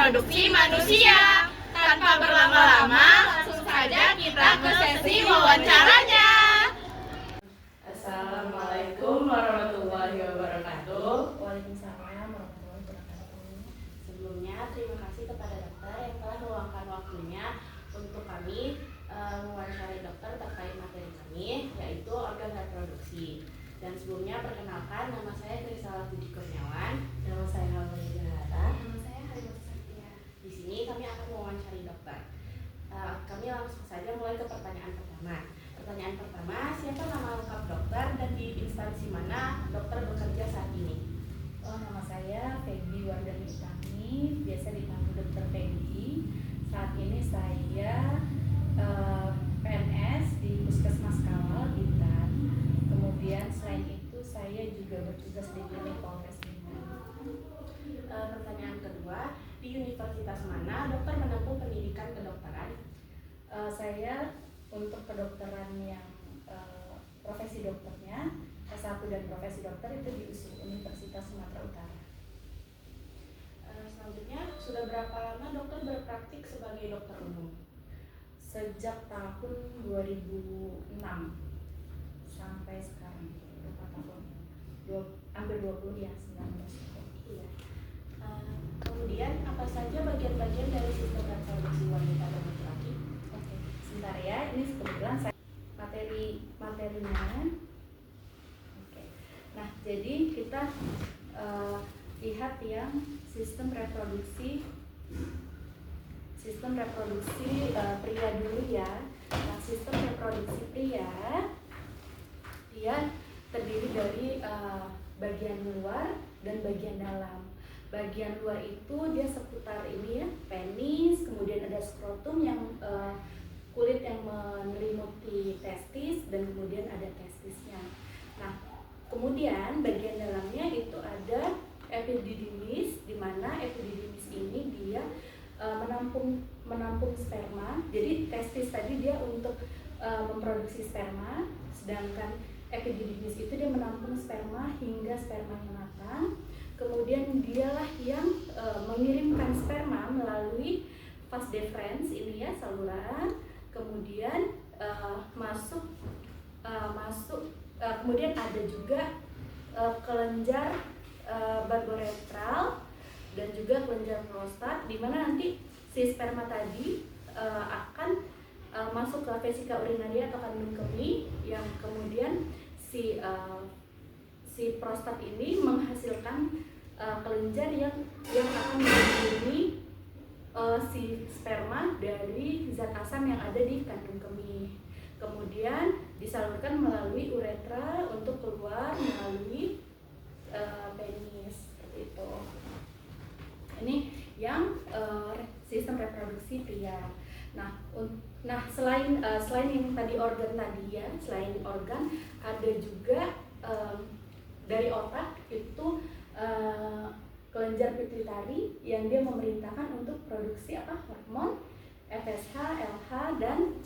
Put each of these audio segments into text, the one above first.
reproduksi manusia. Tanpa berlama-lama, langsung saja kita ke sesi wawancaranya. Assalamualaikum warahmatullahi wabarakatuh. Waalaikumsalam warahmatullahi wabarakatuh. Sebelumnya, terima kasih kepada dokter yang telah meluangkan waktunya untuk kami mewawancari dokter terkait materi kami, yaitu organ reproduksi. Dan sebelumnya, perkenalkan, nama saya Trisala Budi Kurniawan. Nama saya Halmini Jaharta. Nama saya Harimau Satria. Di sini kami akan mewawancari dokter. Kami langsung saja mulai ke pertanyaan pertama. Pertanyaan pertama, siapa nama lengkap dokter dan di instansi mana dokter bekerja saat ini? Nama saya Feby Wardani Utami, biasa dipanggil Dokter Feby. Saat ini saya PNS di Puskesmas Kawal, Bintan. Kemudian selain itu saya juga bertugas di Klinik Polres Bintan. Pertanyaan kedua, di universitas mana dokter menempuh pendidikan kedokteran? Saya untuk kedokteran yang profesi dokternya S1 dan profesi dokter itu di Universitas Sumatera Utara. Selanjutnya, sudah berapa lama dokter berpraktik sebagai dokter umum? Sejak tahun 2006 sampai sekarang berapa tahun? Hampir 20 ya, 19. Iya. Kemudian, apa saja bagian-bagian dari sistem reproduksi wanita dan laki-laki? Oke, sebentar ya. Ini kebetulan saya materinya. Oke. Nah, jadi kita lihat yang sistem reproduksi pria dulu ya. Nah, sistem reproduksi pria dia terdiri dari bagian luar dan bagian dalam. Bagian luar itu dia seputar ini ya, penis, kemudian ada skrotum yang kulit yang menyelimuti testis, dan kemudian ada testisnya. Nah, kemudian bagian dalamnya itu ada epididymis, di mana epididymis ini dia menampung sperma. Jadi testis tadi dia untuk memproduksi sperma, sedangkan epididymis itu dia menampung sperma hingga spermanya matang. Kemudian dialah yang mengirimkan sperma melalui vas deferens ini ya, saluran. Kemudian kemudian ada juga kelenjar bagoretral dan juga kelenjar prostat, di mana nanti si sperma tadi akan masuk ke vesika urinaria atau kandung kemih, yang kemudian si prostat ini menghasilkan kelenjar yang akan melindungi si sperma dari zat asam yang ada di kandung kemih. Kemudian disalurkan melalui uretra untuk keluar melalui penis, seperti itu. Ini yang sistem reproduksi pria. Nah, selain yang tadi organ tadi ya, selain organ ada juga dari otak itu kelenjar pituitari yang dia memerintahkan untuk produksi hormon FSH, LH dan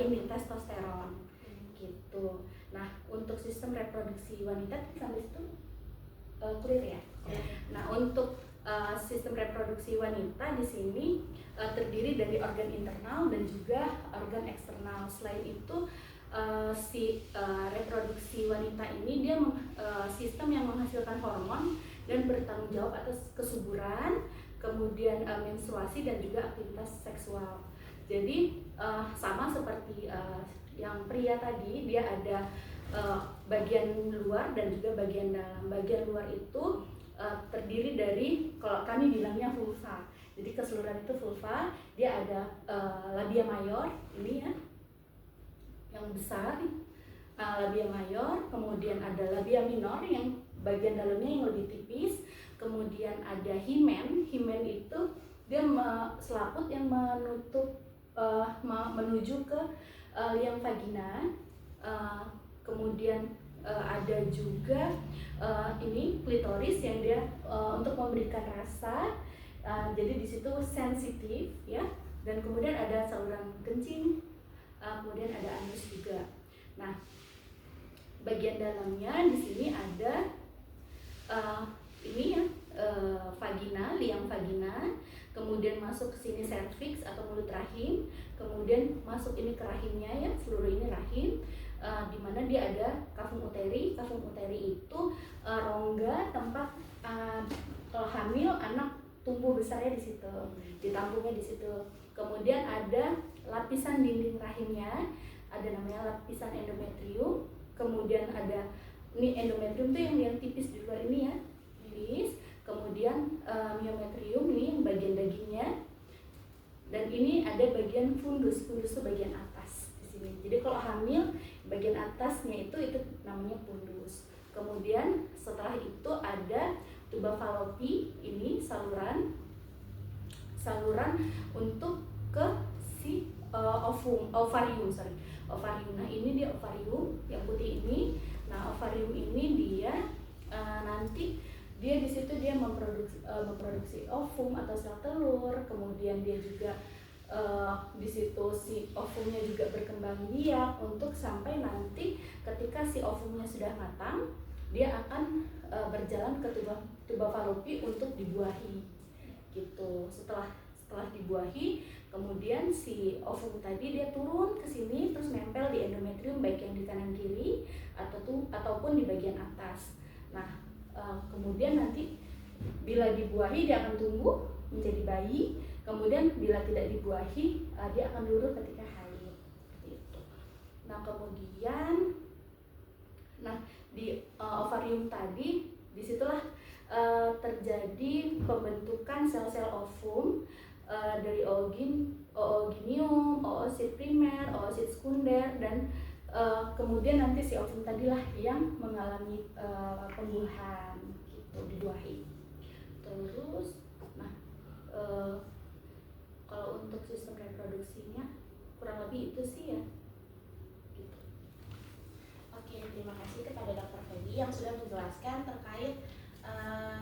ini testosteron gitu. Nah, untuk sistem reproduksi wanita sampai situ clear ya. Nah, untuk sistem reproduksi wanita di sini terdiri dari organ internal dan juga organ eksternal. Selain itu reproduksi wanita ini dia sistem yang menghasilkan hormon dan bertanggung jawab atas kesuburan, kemudian menstruasi dan juga aktivitas seksual. Jadi sama seperti yang pria tadi, dia ada bagian luar dan juga bagian dalam. Bagian luar itu terdiri dari, kalau kami bilangnya vulva. Jadi keseluruhan itu vulva. Dia ada labia mayor ini ya, yang besar, labia mayor. Kemudian ada labia minor yang bagian dalamnya yang lebih tipis. Kemudian ada himen. Himen itu dia selaput yang menutup menuju ke liang vagina. Kemudian ada juga ini klitoris yang dia untuk memberikan rasa. Jadi di situ sensitif ya. Dan kemudian ada saluran kencing, kemudian ada anus juga. Nah, bagian dalamnya di sini ada ini ya, vagina, liang vagina. masuk ke sini serviks atau mulut rahim, kemudian masuk ini ke rahimnya ya, seluruh ini rahim, di mana dia ada kafum uteri. Kafum uteri itu rongga tempat kalau hamil anak tumbuh besarnya di situ, ditampungnya di situ. Kemudian ada lapisan dinding rahimnya, ada namanya lapisan endometrium. Kemudian ada ini endometrium tuh yang tipis di luar ini ya, tipis. Kemudian myometrium ini yang bagian dagingnya, dan ini ada bagian fundus. Fundus itu bagian atas di sini. Jadi kalau hamil bagian atasnya itu namanya fundus. Kemudian setelah itu ada tuba fallopi, ini saluran untuk ke si ovarium. Nah ini dia ovarium yang putih ini. Nah ovarium ini dia nanti dia di situ dia memproduksi ovum atau sel telur. Kemudian dia juga di situ si ovumnya juga berkembang biak untuk sampai nanti ketika si ovumnya sudah matang, dia akan berjalan ke tuba fallopi untuk dibuahi gitu. Setelah dibuahi, kemudian si ovum tadi dia turun ke sini terus nempel di endometrium, baik yang di kanan kiri ataupun di bagian atas. Nah kemudian nanti bila dibuahi dia akan tumbuh menjadi bayi. Kemudian bila tidak dibuahi dia akan luruh ketika haid gitu. Nah kemudian di ovarium tadi disitulah terjadi pembentukan sel-sel ovum dari ooginium, oosit primer, oosit sekunder, dan kemudian nanti si ovum tadilah yang mengalami pembuahan gitu, dibuahi. Terus kalau untuk sistem reproduksinya kurang lebih itu sih ya gitu. Oke, terima kasih kepada Dr. Feby yang sudah menjelaskan terkait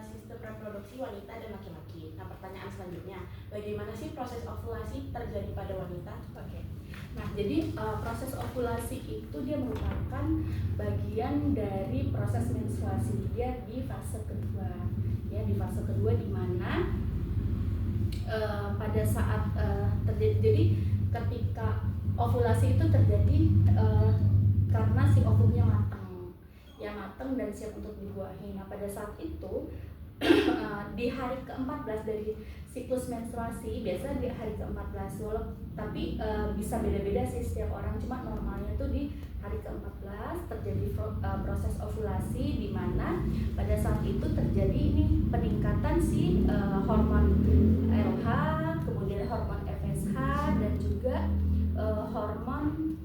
sistem reproduksi wanita dan laki-laki. Nah, pertanyaan selanjutnya, bagaimana sih proses ovulasi terjadi pada wanita? Oke. Nah, jadi proses ovulasi itu dia merupakan bagian dari proses menstruasi. Dia di fase kedua. Ya, di fase kedua di mana pada saat terjadi, jadi ketika ovulasi itu terjadi karena si ovumnya matang dan siap untuk dibuahi. Nah pada saat itu di hari ke-14 dari siklus menstruasi, biasa di hari ke-14, tapi bisa beda-beda sih setiap orang, cuma normalnya itu di hari ke-14 terjadi proses ovulasi, di mana pada saat itu terjadi ini peningkatan si hormon LH, kemudian hormon FSH, dan juga hormon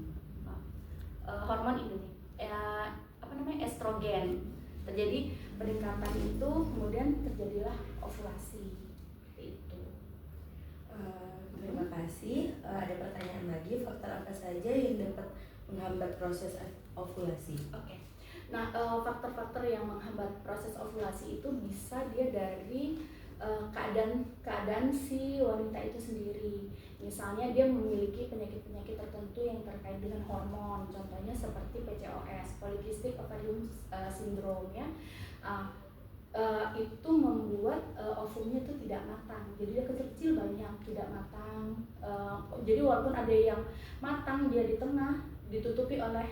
ini estrogen. Terjadi peningkatan itu, kemudian terjadilah ovulasi itu. Terima kasih. Ada pertanyaan lagi, faktor apa saja yang dapat menghambat proses ovulasi? Oke. Nah, faktor-faktor yang menghambat proses ovulasi itu bisa dia dari keadaan si wanita itu sendiri. Misalnya dia memiliki penyakit-penyakit tertentu yang terkait dengan hormon, contohnya seperti PCOS, Polycystic Ovarian Syndrome ya. Itu membuat ovumnya itu tidak matang, jadi dia kecil-kecil banyak tidak matang. Jadi walaupun ada yang matang, dia di tengah ditutupi oleh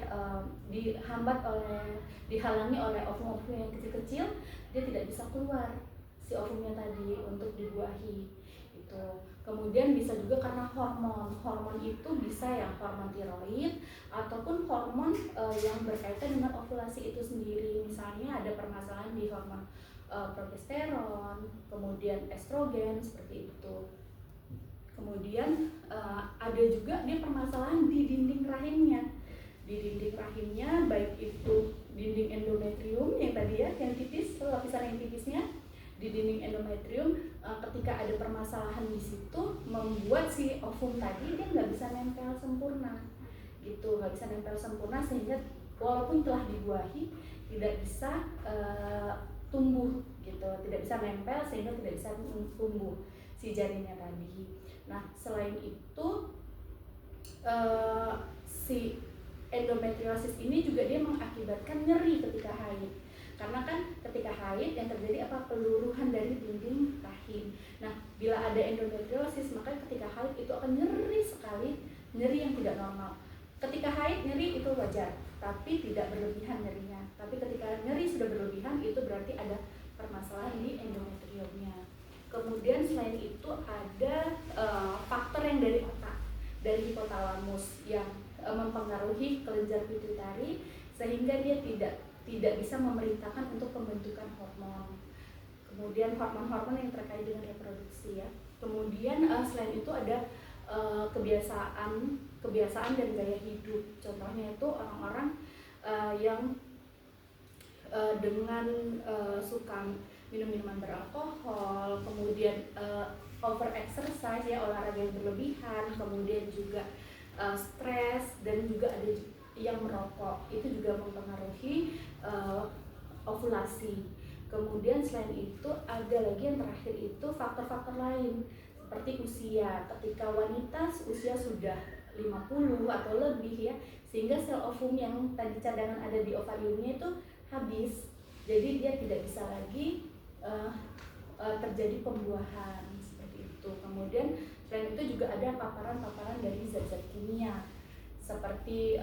dihalangi oleh ovum-ovum yang kecil-kecil, dia tidak bisa keluar si ovumnya tadi untuk dibuahi itu. Kemudian bisa juga karena hormon itu bisa yang hormon tiroid ataupun hormon yang berkaitan dengan ovulasi itu sendiri. Misalnya ada permasalahan di hormon progesteron, kemudian estrogen seperti itu. Kemudian ada juga dia permasalahan di dinding rahimnya. Di dinding rahimnya, baik itu dinding endometrium yang tadi ya, yang tipis, lapisan yang tipisnya di dinding endometrium, ketika ada permasalahan di situ membuat si ovum tadi dia nggak bisa nempel sempurna gitu, nggak bisa nempel sempurna sehingga walaupun telah dibuahi tidak bisa tumbuh gitu, tidak bisa nempel sehingga tidak bisa tumbuh si janinnya tadi. Nah selain itu si endometriosis ini juga dia mengakibatkan nyeri ketika haid. Karena kan ketika haid yang terjadi apa, peluruhan dari dinding rahim. Nah, bila ada endometriosis maka ketika haid itu akan nyeri sekali, nyeri yang tidak normal. Ketika haid nyeri itu wajar, tapi tidak berlebihan nyerinya. Tapi ketika nyeri sudah berlebihan itu berarti ada permasalahan di endometriumnya. Kemudian selain itu ada faktor yang dari otak, dari hipotalamus yang mempengaruhi kelenjar pituitari sehingga dia tidak bisa memerintahkan untuk pembentukan hormon. Kemudian hormon-hormon yang terkait dengan reproduksi ya. Kemudian selain itu ada kebiasaan dan gaya hidup. Contohnya itu orang-orang yang dengan suka minum minuman beralkohol, kemudian over exercise ya, olahraga yang berlebihan, kemudian juga stres, dan juga ada yang merokok, itu juga mempengaruhi ovulasi. Kemudian selain itu ada lagi yang terakhir itu faktor-faktor lain seperti usia. Ketika wanita usia sudah 50 atau lebih ya, sehingga sel ovum yang tadi cadangan ada di ovariumnya itu habis, jadi dia tidak bisa lagi terjadi pembuahan seperti itu. Kemudian selain itu juga ada paparan-paparan dari zat-zat kimia seperti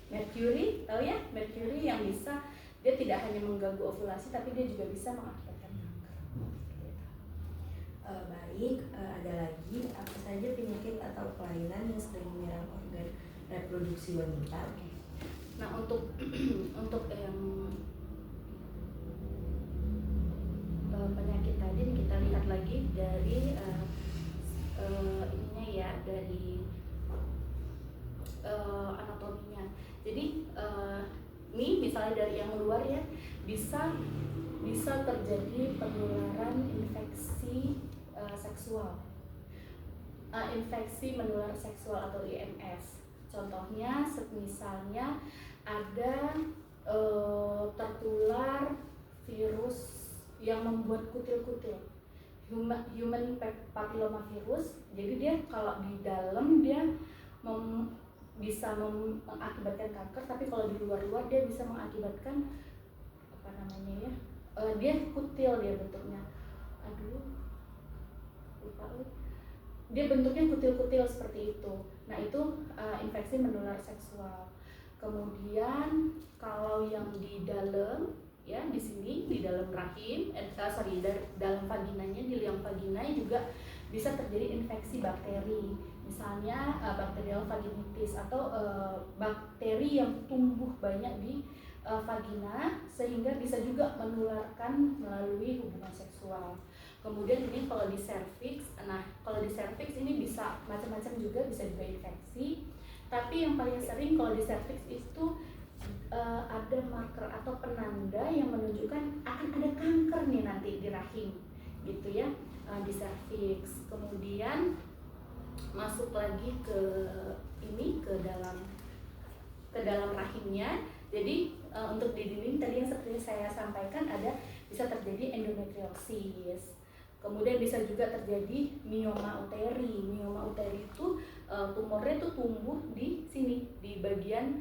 merkuri, tahu ya, merkuri yang bisa, dia tidak hanya mengganggu ovulasi tapi dia juga bisa mengakibatkan kanker. Baik, ada lagi apa saja penyakit atau kelainan yang sering menyerang organ reproduksi wanita? Nah, untuk yang penyakit tadi kita lihat lagi dari ininya ya, dari anatominya. Jadi ini misalnya dari yang luar ya, bisa terjadi penularan infeksi seksual, infeksi menular seksual atau IMS. Contohnya misalnya ada tertular virus yang membuat kutil-kutil, human papillomavirus. Jadi dia kalau di dalam dia bisa mengakibatkan kanker, tapi kalau di luar dia bisa mengakibatkan apa namanya ya, dia kutil, dia bentuknya, dia bentuknya kutil-kutil seperti itu. Nah itu infeksi menular seksual. Kemudian kalau yang di dalam ya, di sini di dalam rahim, dalam vaginanya, di liang vagina juga bisa terjadi infeksi bakteri. Misalnya bakterial vaginitis atau bakteri yang tumbuh banyak di vagina sehingga bisa juga menularkan melalui hubungan seksual. Kemudian ini kalau di serviks, nah kalau di serviks ini bisa macam-macam juga, bisa juga infeksi. Tapi yang paling sering kalau di serviks itu ada marker atau penanda yang menunjukkan akan ada kanker nih nanti di rahim, gitu ya, di serviks. Kemudian masuk lagi ke ini, ke dalam rahimnya. Jadi untuk di dinding tadi yang seperti saya sampaikan ada bisa terjadi endometriosis. Kemudian bisa juga terjadi mioma uteri. Mioma uteri itu tumornya itu tumbuh di sini, di bagian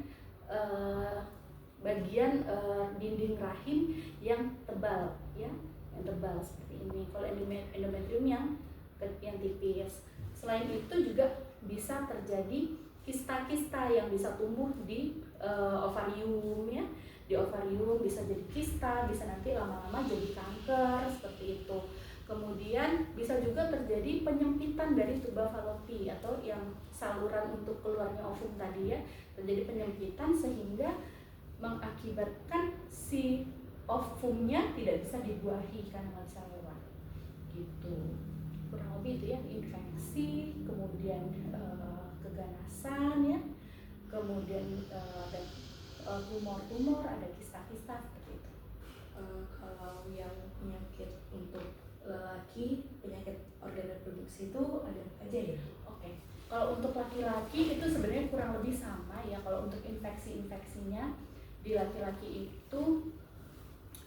dinding rahim yang tebal ya, yang tebal seperti ini. Kalau endometrium yang tipis. Selain itu juga bisa terjadi kista-kista yang bisa tumbuh di ovarium ya. Di ovarium bisa jadi kista, bisa nanti lama-lama jadi kanker seperti itu. Kemudian bisa juga terjadi penyempitan dari tuba falopi atau yang saluran untuk keluarnya ovum tadi ya, terjadi penyempitan sehingga mengakibatkan si ovumnya tidak bisa dibuahi karena nggak bisa lewat gitu. Kurang lebih itu ya, infeksi, kemudian keganasan ya, kemudian tumor-tumor, ada kista-kista seperti itu. Kalau yang penyakit untuk lelaki, penyakit organ reproduksi itu ada apa aja ya? Oke. Kalau untuk laki-laki itu sebenarnya kurang lebih sama ya. Kalau untuk infeksinya di laki-laki itu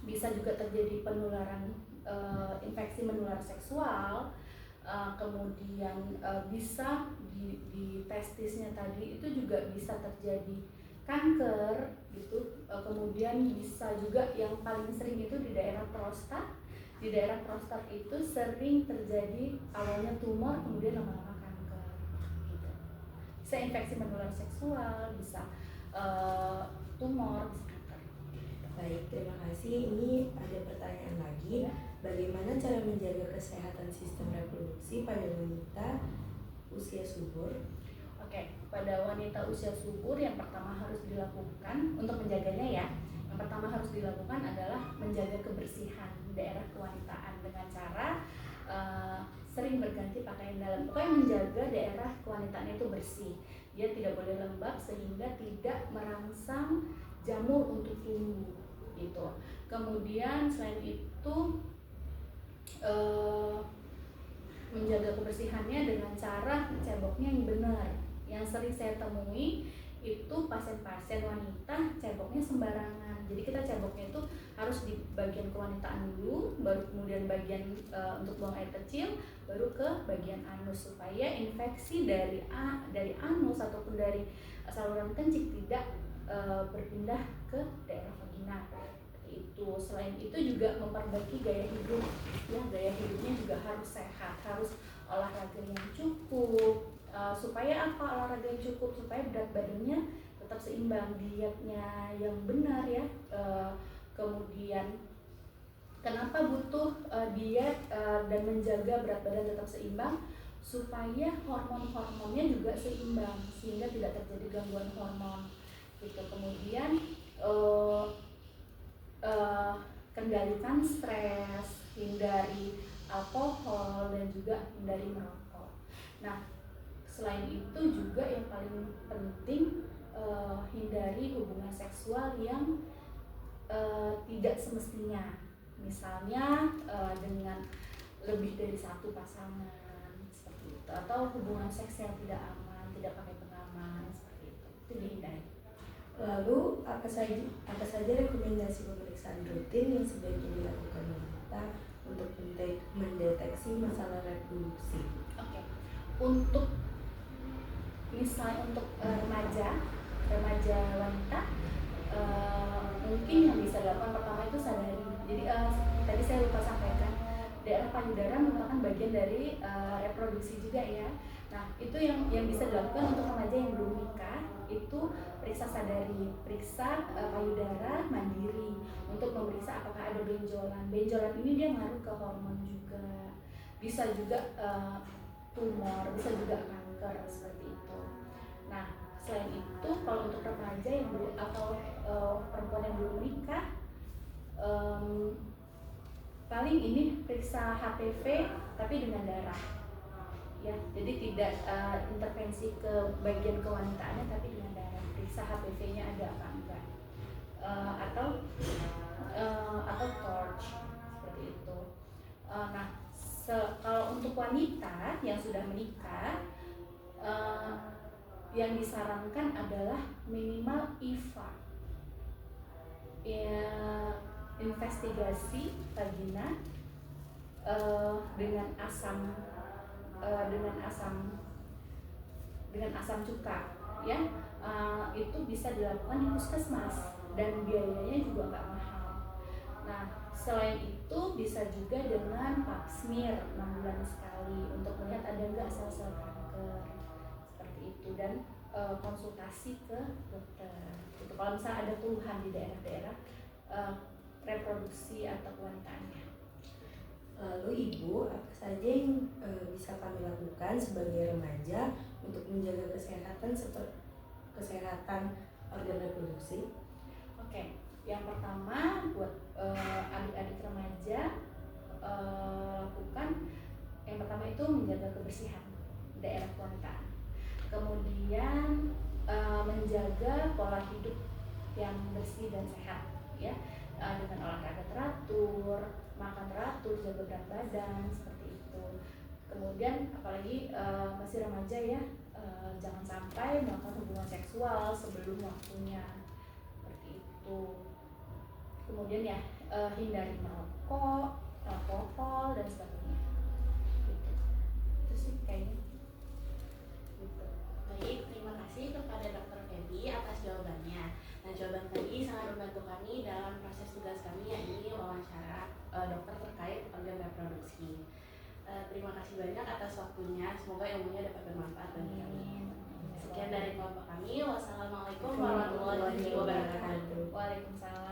bisa juga terjadi penularan infeksi menular seksual, kemudian bisa di testisnya tadi itu juga bisa terjadi kanker gitu. Kemudian bisa juga yang paling sering itu di daerah prostat. Di daerah prostat itu sering terjadi awalnya tumor kemudian lama-lama kanker gitu. Bisa infeksi menular seksual, bisa tumor, bisa kanker. Baik, terima kasih. Ini ada pertanyaan lagi. Bagaimana cara menjaga kesehatan sistem reproduksi pada wanita usia subur? Oke, pada wanita usia subur yang pertama harus dilakukan untuk menjaganya ya. Yang pertama harus dilakukan adalah menjaga kebersihan daerah kewanitaan dengan cara sering berganti pakaian dalam. Pokoknya menjaga daerah kewanitaan itu bersih. Dia tidak boleh lembab sehingga tidak merangsang jamur untuk tumbuh gitu. Kemudian selain itu menjaga kebersihannya dengan cara ceboknya yang benar. Yang sering saya temui itu pasien-pasien wanita ceboknya sembarangan. Jadi kita ceboknya itu harus di bagian kewanitaan dulu, baru kemudian bagian untuk buang air kecil, baru ke bagian anus supaya infeksi dari anus ataupun dari saluran kencing tidak berpindah ke daerah vagina. Itu selain itu juga memperbaiki gaya hidup ya, gaya hidupnya juga harus sehat, harus olahraga yang cukup. Supaya apa olahraga yang cukup? Supaya berat badannya tetap seimbang, dietnya yang benar ya. Kemudian kenapa butuh diet dan menjaga berat badan tetap seimbang? Supaya hormon-hormonnya juga seimbang sehingga tidak terjadi gangguan hormon gitu. Kemudian kendalikan stres, hindari alkohol dan juga hindari merokok. Nah, selain itu juga yang paling penting hindari hubungan seksual yang tidak semestinya. Misalnya dengan lebih dari satu pasangan seperti itu, atau hubungan seks yang tidak aman, tidak pakai pengaman seperti itu dihindari. Lalu apa saja rekomendasi pemeriksaan rutin yang sebaiknya dilakukan wanita untuk mendeteksi masalah reproduksi? Oke. Untuk misalnya untuk remaja wanita, mungkin yang bisa dilakukan pertama itu sadari. Jadi tadi saya lupa sampaikan, daerah payudara merupakan bagian dari reproduksi juga ya. Nah, itu yang bisa dilakukan untuk remaja yang belum nikah, itu periksa sadari, periksa payudara mandiri untuk memeriksa apakah ada benjolan. Benjolan ini dia ngaruh ke hormon juga, bisa juga tumor, bisa juga kanker seperti itu. Nah, selain itu kalau untuk remaja yang belum atau perempuan yang belum menikah, paling ini periksa HPV tapi dengan darah. Ya, jadi tidak intervensi ke bagian kewanitaannya tapi dengan darah, periksa HPV-nya ada apa enggak, atau torch seperti itu. Nah, kalau untuk wanita yang sudah menikah, yang disarankan adalah minimal IVA, ya, investigasi vagina dengan asam cuka ya. Itu bisa dilakukan di puskesmas dan biayanya juga nggak mahal. Nah, selain itu bisa juga dengan pap smear 6 bulan sekali untuk melihat ada nggak sel-sel kanker seperti itu, dan konsultasi ke dokter gitu kalau misalnya ada keluhan di daerah-daerah reproduksi atau kewanitaannya. Lalu Ibu, apa saja yang bisa kami lakukan sebagai remaja untuk menjaga kesehatan organ reproduksi? Oke, yang pertama buat adik-adik remaja lakukan, yang pertama itu menjaga kebersihan daerah kewanitaan. Kemudian menjaga pola hidup yang bersih dan sehat ya, dengan olahraga teratur, makan teratur, jaga berat badan seperti itu. Kemudian apalagi masih remaja ya, jangan sampai melakukan hubungan seksual sebelum waktunya seperti itu. Kemudian ya hindari merokok, alkohol dan sebagainya. Gitu. Itu sih kayaknya. Gitu. Baik, terima kasih kepada Dr. Feby atas jawabannya. Nah, jawaban tadi sangat membantu kami dalam proses tugas kami, yakni wawancara dokter terkait organ reproduksi. Terima kasih banyak atas waktunya. Semoga ilmunya dapat bermanfaat bagi kami. Sekian dari kelompok kami. Wassalamualaikum warahmatullahi wabarakatuh. Waalaikumsalam.